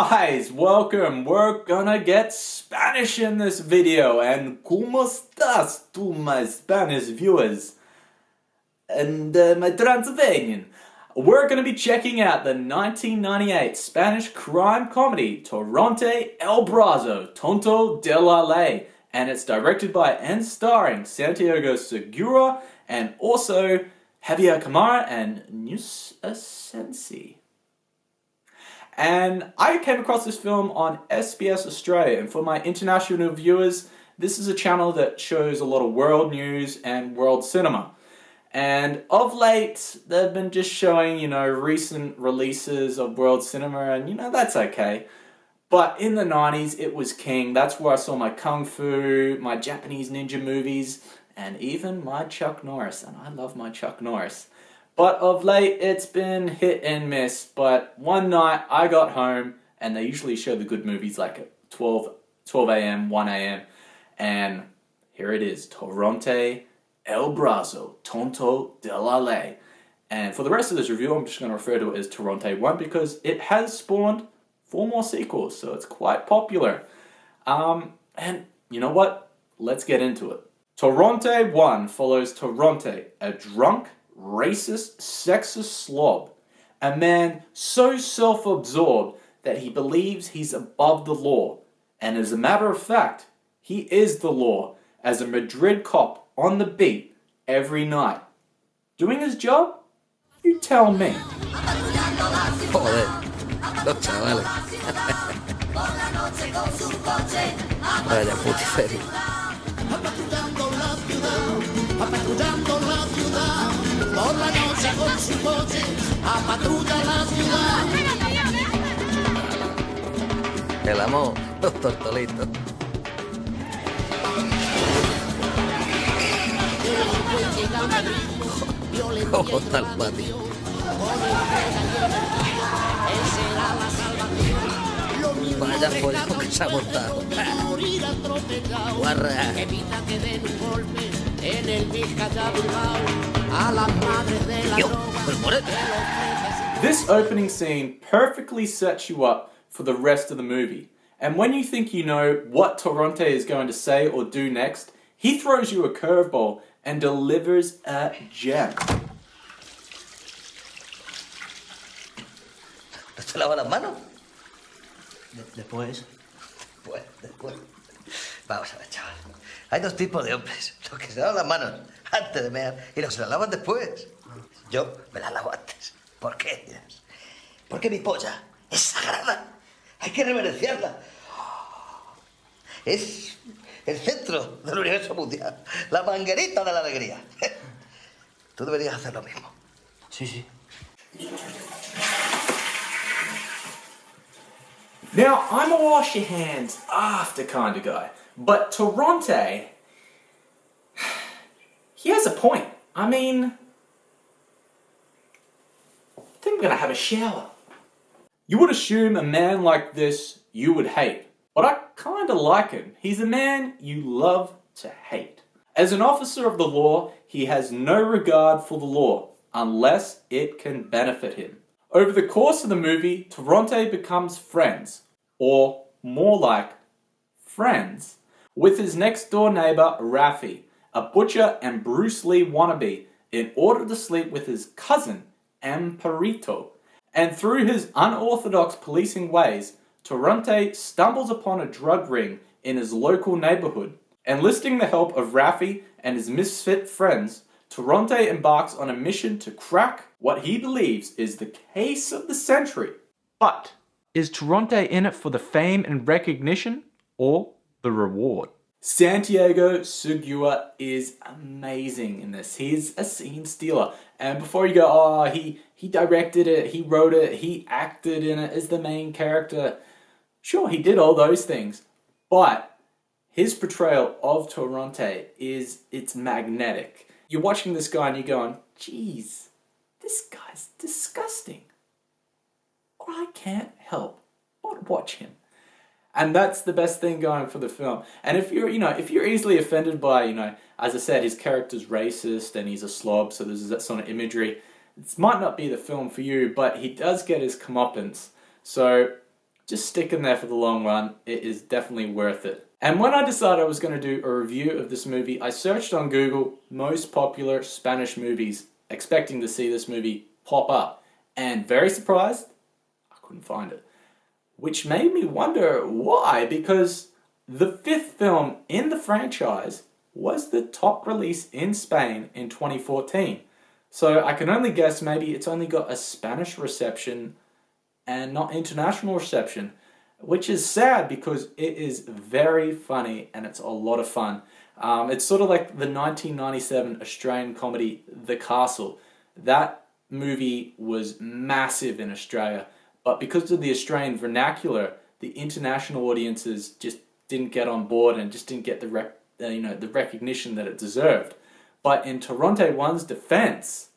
guys, welcome. We're gonna get Spanish in this video. And ¿cómo estás tú, my Spanish viewers? And my Transylvanian. We're gonna be checking out the 1998 Spanish crime comedy Torrente el Brazo, Tonto de la Ley. And it's directed by and starring Santiago Segura and also Javier Cámara and Neus Asensi. And I came across this film on SBS Australia, and for my international viewers, this is a channel that shows a lot of world news and world cinema. And of late, they've been just showing, recent releases of world cinema, and that's okay. But in the 90s, it was king. That's where I saw my kung fu, my Japanese ninja movies, and even my Chuck Norris, and I love my Chuck Norris. But of late, it's been hit and miss. But one night, I got home, and they usually show the good movies like at 12 a.m., 1 a.m. And here it is, Torrente el Brazo, Tonto de la Ley. And for the rest of this review, I'm just going to refer to it as Torrente 1 because it has spawned 4 more sequels, so it's quite popular. And you know what? Let's get into it. Torrente 1 follows Torrente, a drunk, racist, sexist slob. A man so self-absorbed that he believes he's above the law. And as a matter of fact, he is the law as a Madrid cop on the beat every night. Doing his job? You tell me. Joder, los chavales. Vaya putiferio. Por la noche con su coche a patrulla la ciudad. El amor, los tortolitos. ¿Cómo está el patio? Vaya follón que se ha montado. Guarra. Evita que den un golpe en el Vizcaya Bilbao a las madres de la droga. This opening scene perfectly sets you up for the rest of the movie. And when you think you know what Torrente is going to say or do next, he throws you a curveball and delivers a gem. ¿No te lavas las manos? Después. Después. Vamos a ver, chaval. Hay 2 tipos de hombres. Los que se lavan las manos antes de mear y los que se las lavan después. Yo me las lavo antes. ¿Por qué? Porque mi polla es sagrada. Hay que reverenciarla. Es el centro del universo mundial. La manguerita de la alegría. Tú deberías hacer lo mismo. Sí. Now, I'm a wash your hands after kind of guy, but Torrente, he has a point. I think I'm gonna have a shower. You would assume a man like this you would hate, but I kinda like him. He's a man you love to hate. As an officer of the law, he has no regard for the law, unless it can benefit him. Over the course of the movie, Torrente becomes friends, or more like friends, with his next door neighbor Rafi, a butcher and Bruce Lee wannabe, in order to sleep with his cousin Amparito. And through his unorthodox policing ways, Torrente stumbles upon a drug ring in his local neighborhood. Enlisting the help of Rafi and his misfit friends, Torrente embarks on a mission to crack what he believes is the case of the century. But is Torrente in it for the fame and recognition or the reward? Santiago Segura is amazing in this. He's a scene stealer. And before you go, he directed it, he wrote it, he acted in it as the main character. Sure, he did all those things. But his portrayal of Torrente it's magnetic. You're watching this guy and you're going, geez, this guy's disgusting. Or I can't help but watch him. And that's the best thing going for the film. And if you're easily offended by, as I said, his character's racist and he's a slob, so there's that sort of imagery, this might not be the film for you, but he does get his comeuppance. So just stick in there for the long run. It is definitely worth it. And when I decided I was going to do a review of this movie, I searched on Google most popular Spanish movies, expecting to see this movie pop up. And very surprised, I couldn't find it. Which made me wonder why, because the 5th film in the franchise was the top release in Spain in 2014. So I can only guess maybe it's only got a Spanish reception and not international reception, which is sad because it is very funny and it's a lot of fun. It's sort of like the 1997 Australian comedy The Castle. That movie was massive in Australia, but because of the Australian vernacular, the international audiences just didn't get on board and just didn't get the recognition that it deserved. But in Torrente 1's defense,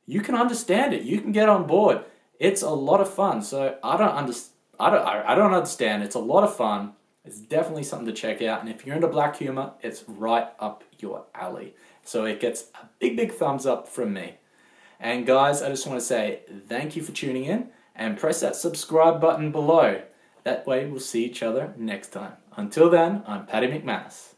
you can understand it. You can get on board. It's a lot of fun. So I don't understand. It's a lot of fun. It's definitely something to check out. And if you're into black humor, it's right up your alley. So it gets a big thumbs up from me. And guys, I just want to say thank you for tuning in and press that subscribe button below. That way we'll see each other next time. Until then, I'm Paddy McManus.